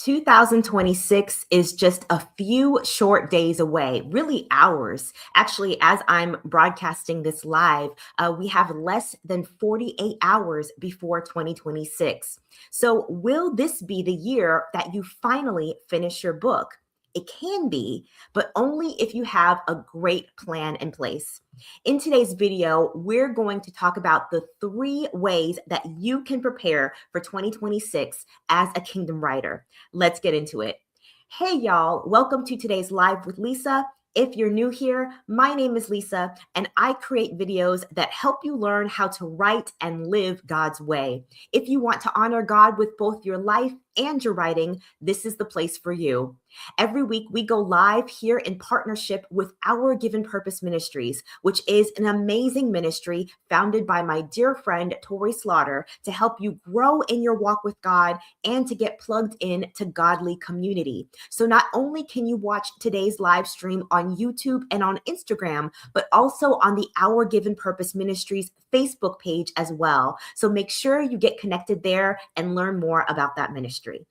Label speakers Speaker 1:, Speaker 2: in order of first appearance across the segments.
Speaker 1: 2026 is just a few short days away, really hours. Actually, as I'm broadcasting this live, we have less than 48 hours before 2026. So, will this be the year that you finally finish your book? It can be, but only if you have a great plan in place. In today's video, we're going to talk about the 3 ways that you can prepare for 2026 as a kingdom writer. Let's get into it. Hey, y'all. Welcome to today's Live with Lisa. If you're new here, my name is Lisa, and I create videos that help you learn how to write and live God's way. If you want to honor God with both your life and your writing, this is the place for you. Every week, we go live here in partnership with Our Given Purpose Ministries, which is an amazing ministry founded by my dear friend, Tori Slaughter, to help you grow in your walk with God and to get plugged in to godly community. So not only can you watch today's live stream on YouTube and on Instagram, but also on the Our Given Purpose Ministries Facebook page as well. So make sure you get connected there and learn more about that ministry.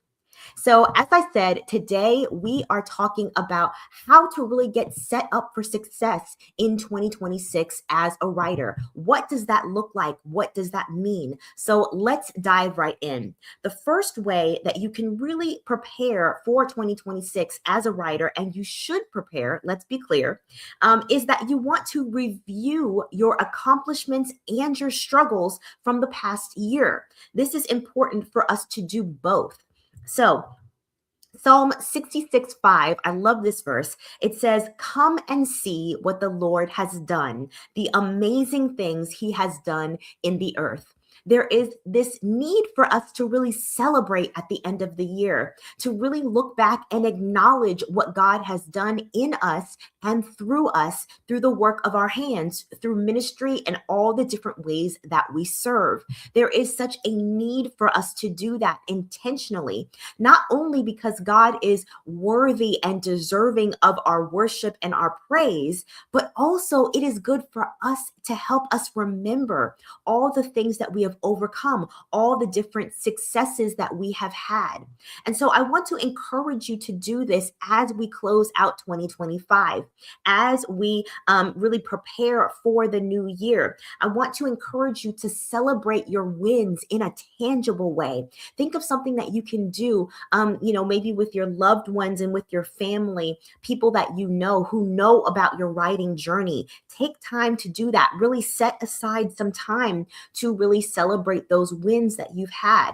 Speaker 1: So, as I said, today we are talking about how to really get set up for success in 2026 as a writer. What does that look like? What does that mean? So, let's dive right in. The first way that you can really prepare for 2026 as a writer, and you should prepare, let's be clear, is that you want to review your accomplishments and your struggles from the past year. This is important for us to do both. So Psalm 66:5, I love this verse. It says, "Come and see what the Lord has done, the amazing things he has done in the earth." There is this need for us to really celebrate at the end of the year, to really look back and acknowledge what God has done in us and through us, through the work of our hands, through ministry and all the different ways that we serve. There is such a need for us to do that intentionally, not only because God is worthy and deserving of our worship and our praise, but also it is good for us to help us remember all the things that we have overcome, all the different successes that we have had. And so I want to encourage you to do this as we close out 2025, as we really prepare for the new year. I want to encourage you to celebrate your wins in a tangible way. Think of something that you can do, maybe with your loved ones and with your family, people that you know who know about your writing journey. Take time to do that. Really set aside some time to really celebrate those wins that you've had.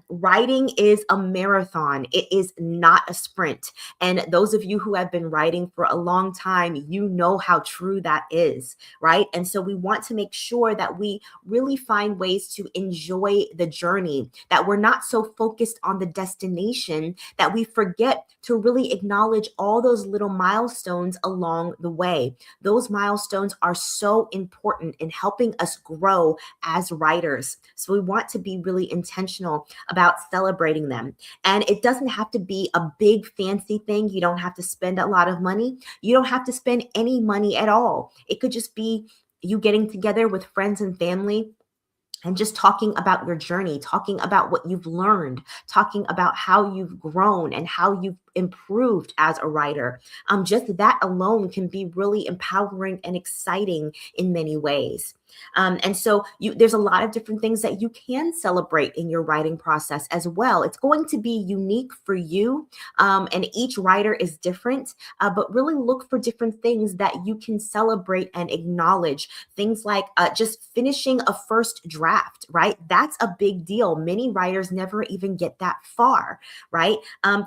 Speaker 1: Writing is a marathon. It is not a sprint. And those of you who have been writing for a long time, you know how true that is, right? And so we want to make sure that we really find ways to enjoy the journey, that we're not so focused on the destination that we forget to really acknowledge all those little milestones along the way. Those milestones are so important in helping us grow as writers. So we want to be really intentional about celebrating them. And it doesn't have to be a big fancy thing. You don't have to spend a lot of money. You don't have to spend any money at all. It could just be you getting together with friends and family and just talking about your journey, talking about what you've learned, talking about how you've grown and how you've improved as a writer. Just that alone can be really empowering and exciting in many ways. And so there's a lot of different things that you can celebrate in your writing process as well. It's going to be unique for you, and each writer is different, but really look for different things that you can celebrate and acknowledge. Things like just finishing a first draft, right? That's a big deal. Many writers never even get that far, right?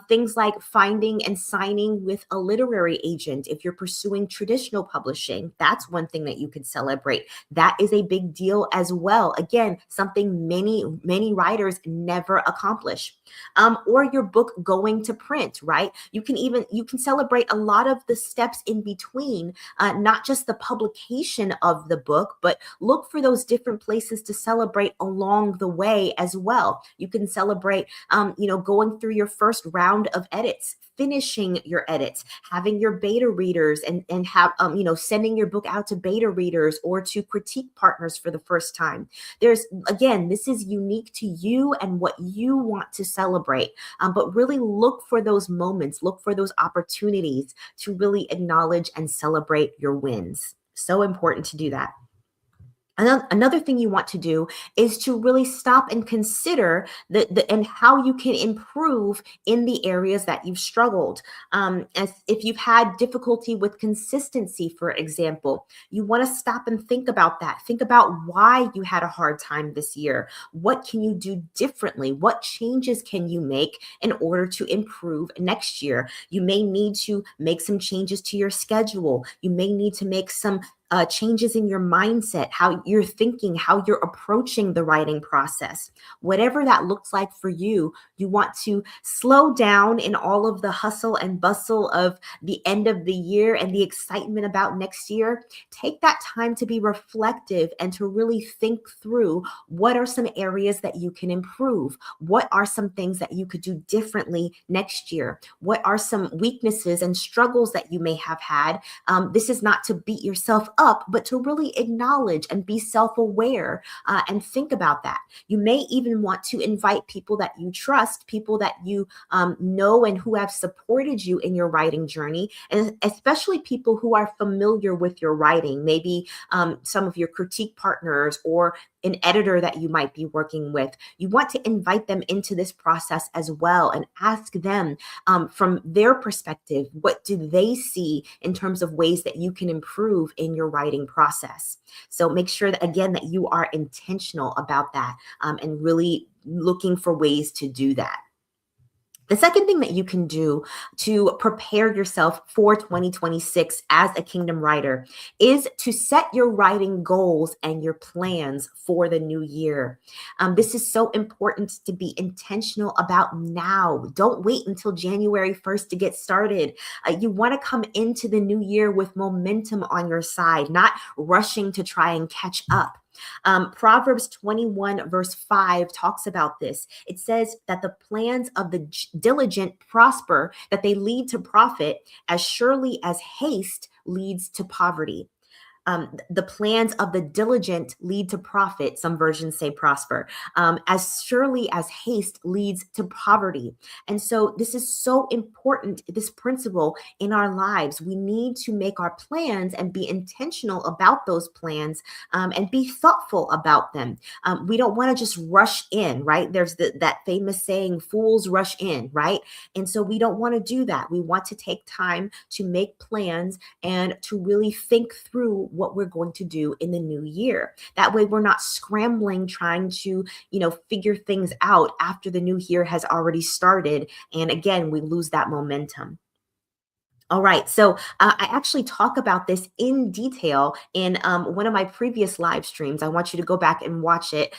Speaker 1: Things like finding and signing with a literary agent. If you're pursuing traditional publishing, that's one thing that you can celebrate. That is a big deal as well. Again, something many writers never accomplish. Or your book going to print, right? You can celebrate a lot of the steps in between, not just the publication of the book, but look for those different places to celebrate along the way as well. You can celebrate, going through your first round of edits, finishing your edits, having your beta readers and have, sending your book out to beta readers or to critique critique partners for the first time. Again, this is unique to you and what you want to celebrate. But really look for those moments, look for those opportunities to really acknowledge and celebrate your wins. So important to do that. Another thing you want to do is to really stop and consider and how you can improve in the areas that you've struggled. As if you've had difficulty with consistency, for example, you want to stop and think about that. Think about why you had a hard time this year. What can you do differently? What changes can you make in order to improve next year? You may need to make some changes to your schedule. You may need to make some changes in your mindset, how you're thinking, how you're approaching the writing process. Whatever that looks like for you, you want to slow down in all of the hustle and bustle of the end of the year and the excitement about next year. Take that time to be reflective and to really think through what are some areas that you can improve. What are some things that you could do differently next year? What are some weaknesses and struggles that you may have had? This is not to beat yourself up, but to really acknowledge and be self-aware and think about that. You may even want to invite people that you trust, people that you know and who have supported you in your writing journey, and especially people who are familiar with your writing, maybe some of your critique partners or an editor that you might be working with. You want to invite them into this process as well and ask them from their perspective, what do they see in terms of ways that you can improve in your writing process? So make sure that, again, that you are intentional about that and really looking for ways to do that. The second thing that you can do to prepare yourself for 2026 as a Kingdom writer is to set your writing goals and your plans for the new year. This is so important to be intentional about now. Don't wait until January 1st to get started. You want to come into the new year with momentum on your side, not rushing to try and catch up. Proverbs 21 verse 5 talks about this. It says that the plans of the diligent prosper, that they lead to profit as surely as haste leads to poverty. The plans of the diligent lead to profit. Some versions say prosper. As surely as haste leads to poverty. And so this is so important, this principle in our lives. We need to make our plans and be intentional about those plans and be thoughtful about them. We don't want to just rush in, right? There's that famous saying, fools rush in, right? And so we don't want to do that. We want to take time to make plans and to really think through what we're going to do in the new year. That way we're not scrambling trying to, figure things out after the new year has already started. And again, we lose that momentum. All right, so I actually talk about this in detail in one of my previous live streams. I want you to go back and watch it,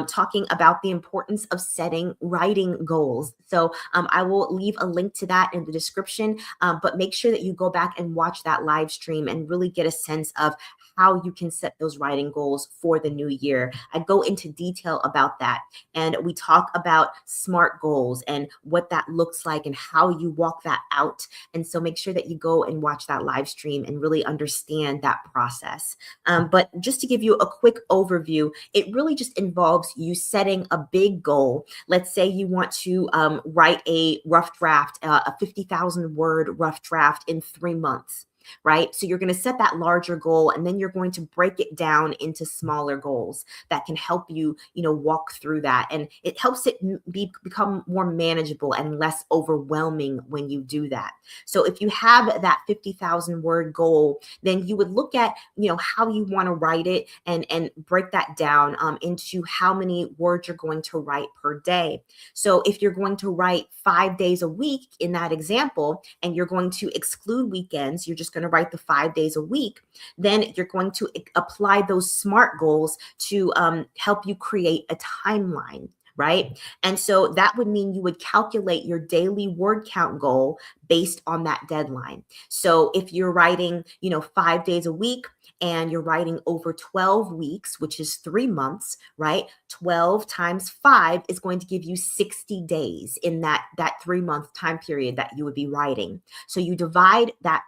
Speaker 1: talking about the importance of setting writing goals. So I will leave a link to that in the description, but make sure that you go back and watch that live stream and really get a sense of how you can set those writing goals for the new year. I go into detail about that, and we talk about SMART goals and what that looks like and how you walk that out. And so make sure that you go and watch that live stream and really understand that process. But just to give you a quick overview, it really just involves you setting a big goal. Let's say you want to write a rough draft, a 50,000 word rough draft in 3 months. Right? So you're going to set that larger goal, and then you're going to break it down into smaller goals that can help you, walk through that. And it helps it become more manageable and less overwhelming when you do that. So if you have that 50,000 word goal, then you would look at, how you want to write it and break that down into how many words you're going to write per day. So if you're going to write 5 days a week in that example, and you're going to exclude weekends, you're just going to write the 5 days a week, then you're going to apply those SMART goals to help you create a timeline, right? And so that would mean you would calculate your daily word count goal based on that deadline. So if you're writing, 5 days a week, and you're writing over 12 weeks, which is 3 months, right? 12 times 5 is going to give you 60 days in that 3-month time period that you would be writing. So you divide that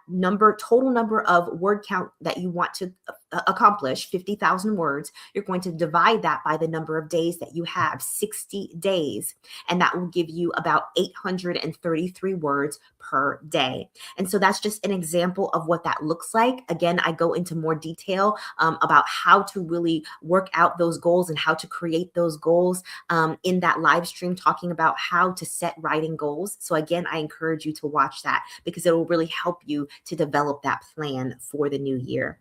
Speaker 1: total number of word count that you want to accomplish, 50,000 words. You're going to divide that by the number of days that you have, 60 days. And that will give you about 833 words per day. And so that's just an example of what that looks like. Again, I go into more detail about how to really work out those goals and how to create those goals in that live stream, talking about how to set writing goals. So again, I encourage you to watch that because it will really help you to develop that plan for the new year.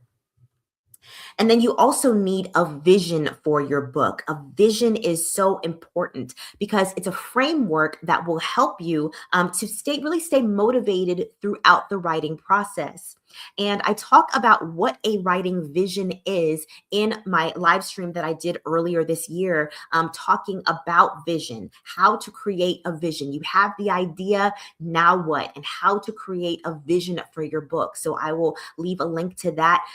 Speaker 1: And then you also need a vision for your book. A vision is so important because it's a framework that will help you to really stay motivated throughout the writing process. And I talk about what a writing vision is in my live stream that I did earlier this year, talking about vision, how to create a vision. You have the idea, now what, and how to create a vision for your book. So I will leave a link to that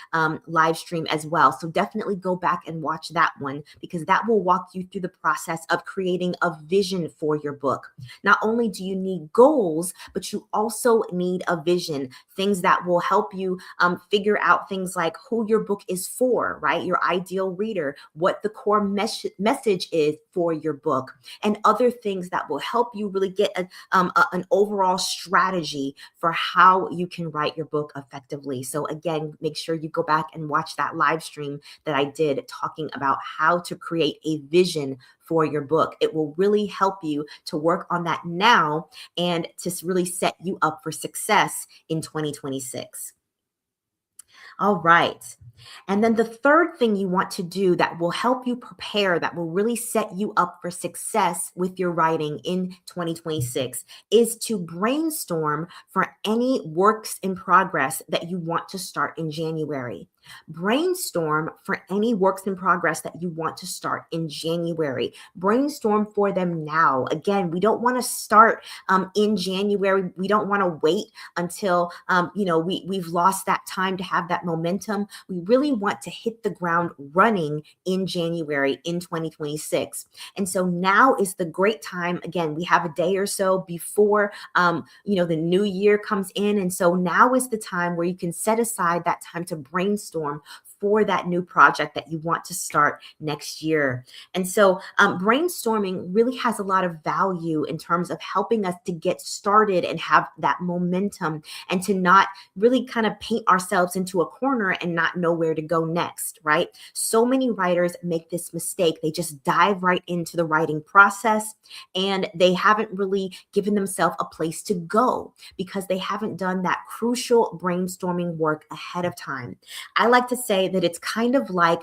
Speaker 1: live stream as well. So definitely go back and watch that one because that will walk you through the process of creating a vision for your book. Not only do you need goals, but you also need a vision, things that will help you figure out things like who your book is for, right? Your ideal reader, what the core message is for your book, and other things that will help you really get an overall strategy for how you can write your book effectively. So again, make sure you go back and watch that live stream that I did talking about how to create a vision for your book. It will really help you to work on that now and to really set you up for success in 2026. All right. And then the third thing you want to do that will help you prepare, that will really set you up for success with your writing in 2026 is to brainstorm for any works in progress that you want to start in January. Brainstorm for any works in progress that you want to start in January. Brainstorm for them now. Again, we don't want to start in January. We don't want to wait until we've lost that time to have that momentum. We really want to hit the ground running in January in 2026. And so now is the great time. Again, we have a day or so before the new year comes in. And so now is the time where you can set aside that time to brainstorm for that new project that you want to start next year. And so brainstorming really has a lot of value in terms of helping us to get started and have that momentum and to not really kind of paint ourselves into a corner and not know where to go next, right? So many writers make this mistake. They just dive right into the writing process and they haven't really given themselves a place to go because they haven't done that crucial brainstorming work ahead of time. I like to say that it's kind of like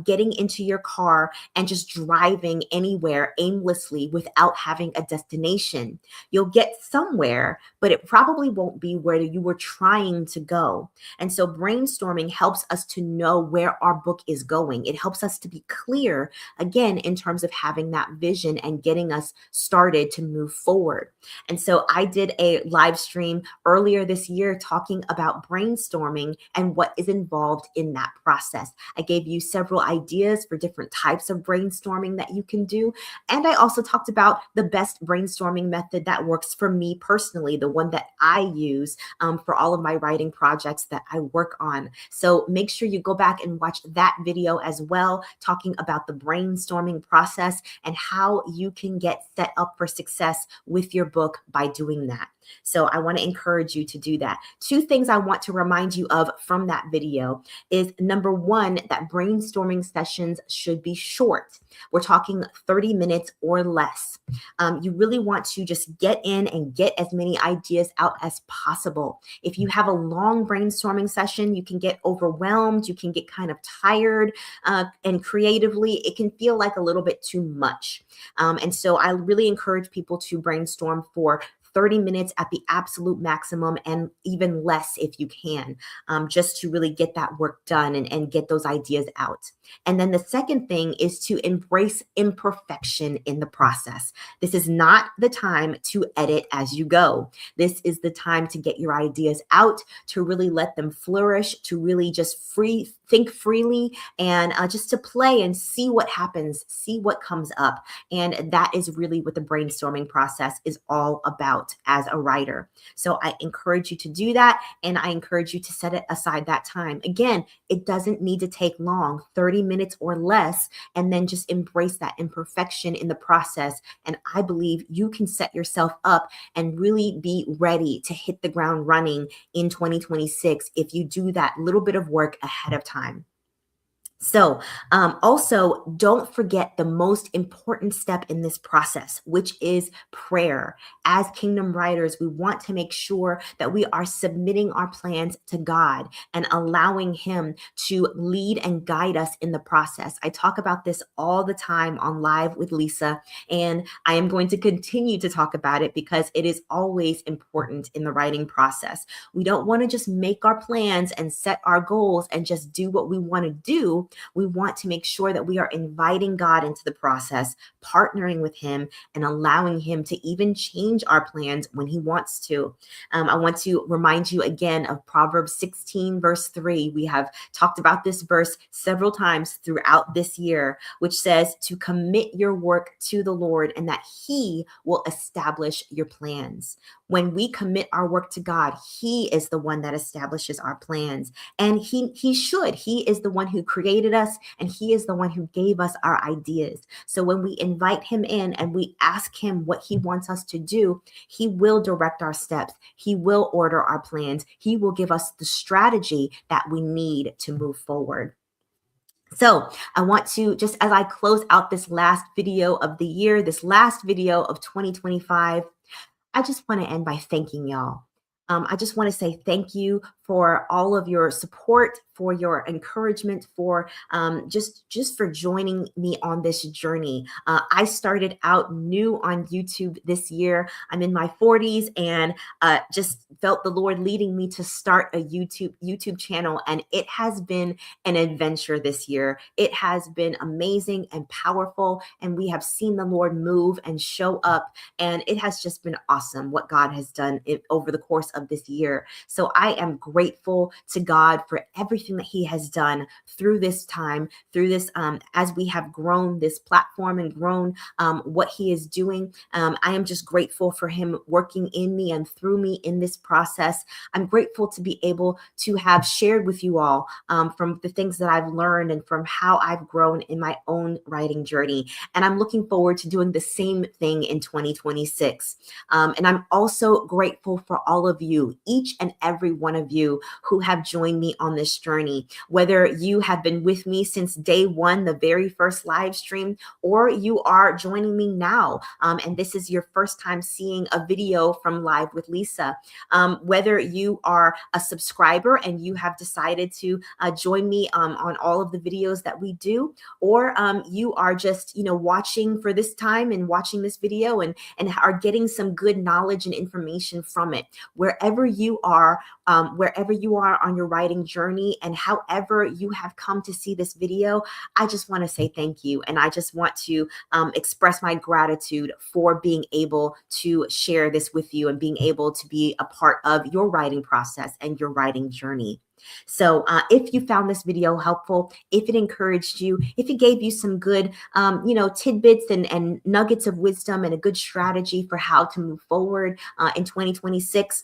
Speaker 1: getting into your car and just driving anywhere aimlessly without having a destination. You'll get somewhere, but it probably won't be where you were trying to go. And so brainstorming helps us to know where our book is going. It helps us to be clear, again, in terms of having that vision and getting us started to move forward. And so I did a live stream earlier this year talking about brainstorming and what is involved in that process. I gave you several ideas for different types of brainstorming that you can do. And I also talked about the best brainstorming method that works for me personally, the one that I use for all of my writing projects that I work on. So make sure you go back and watch that video as well, talking about the brainstorming process and how you can get set up for success with your book by doing that. So I want to encourage you to do that. Two things I want to remind you of from that video is number one, that brainstorming sessions should be short. We're talking 30 minutes or less. You really want to just get in and get as many ideas out as possible. If you have a long brainstorming session, you can get overwhelmed, you can get kind of tired, and creatively, it can feel like a little bit too much. And so I really encourage people to brainstorm for 30 minutes at the absolute maximum and even less if you can, just to really get that work done and get those ideas out. And then the second thing is to embrace imperfection in the process. This is not the time to edit as you go. This is the time to get your ideas out, to really let them flourish, to really just think freely and just to play and see what happens, see what comes up. And that is really what the brainstorming process is all about as a writer. So I encourage you to do that, and I encourage you to set it aside that time. Again, it doesn't need to take long, 30 minutes or less, and then just embrace that imperfection in the process. And I believe you can set yourself up and really be ready to hit the ground running in 2026 if you do that little bit of work ahead of time. So, also, don't forget the most important step in this process, which is prayer. As kingdom writers, we want to make sure that we are submitting our plans to God and allowing Him to lead and guide us in the process. I talk about this all the time on Live with Lisa, and I am going to continue to talk about it because it is always important in the writing process. We don't want to just make our plans and set our goals and just do what we want to do. We want to make sure that we are inviting God into the process, partnering with Him, and allowing Him to even change our plans when He wants to. I want to remind you again of Proverbs 16, verse 3. We have talked about this verse several times throughout this year, which says to commit your work to the Lord and that He will establish your plans. When we commit our work to God, He is the one that establishes our plans. And He should. He is the one who created us, and He is the one who gave us our ideas. So when we invite Him in and we ask Him what He wants us to do, He will direct our steps. He will order our plans. He will give us the strategy that we need to move forward. So I want to, just as I close out this last video of the year, this last video of 2025, I just want to end by thanking y'all. I just want to say thank you for all of your support, for your encouragement, for just for joining me on this journey. I started out new on YouTube this year. I'm in my 40s and just felt the Lord leading me to start a YouTube channel, and it has been an adventure this year. It has been amazing and powerful, and we have seen the Lord move and show up, and it has just been awesome what God has done over the course of this year. So I am grateful to God for everything that He has done through this time, through this, as we have grown this platform and grown what He is doing. I am just grateful for Him working in me and through me in this process. I'm grateful to be able to have shared with you all from the things that I've learned and from how I've grown in my own writing journey. And I'm looking forward to doing the same thing in 2026. And I'm also grateful for all of you, each and every one of you who have joined me on this journey, whether you have been with me since day one, the very first live stream, or you are joining me now. And this is your first time seeing a video from Live with Lisa. Whether you are a subscriber and you have decided to join me on all of the videos that we do, or you are just, watching for this time and watching this video and are getting some good knowledge and information from it. Wherever you are on your writing journey and however you have come to see this video, I just want to say thank you. And I just want to express my gratitude for being able to share this with you and being able to be a part of your writing process and your writing journey. So if you found this video helpful, if it encouraged you, if it gave you some good, tidbits and nuggets of wisdom and a good strategy for how to move forward in 2026,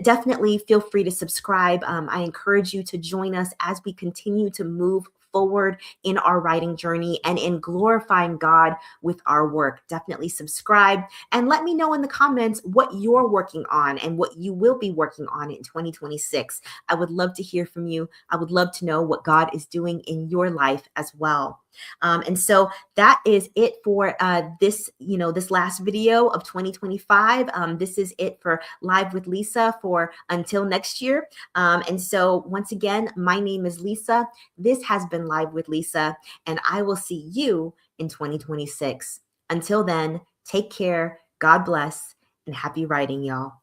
Speaker 1: definitely feel free to subscribe. I encourage you to join us as we continue to move forward in our writing journey and in glorifying God with our work. Definitely subscribe and let me know in the comments what you're working on and what you will be working on in 2026. I would love to hear from you. I would love to know what God is doing in your life as well. And so that is it for this last video of 2025. This is it for Live with Lisa for until next year. And so once again, my name is Lisa. This has been Live with Lisa, and I will see you in 2026. Until then, take care, God bless, and happy writing, y'all.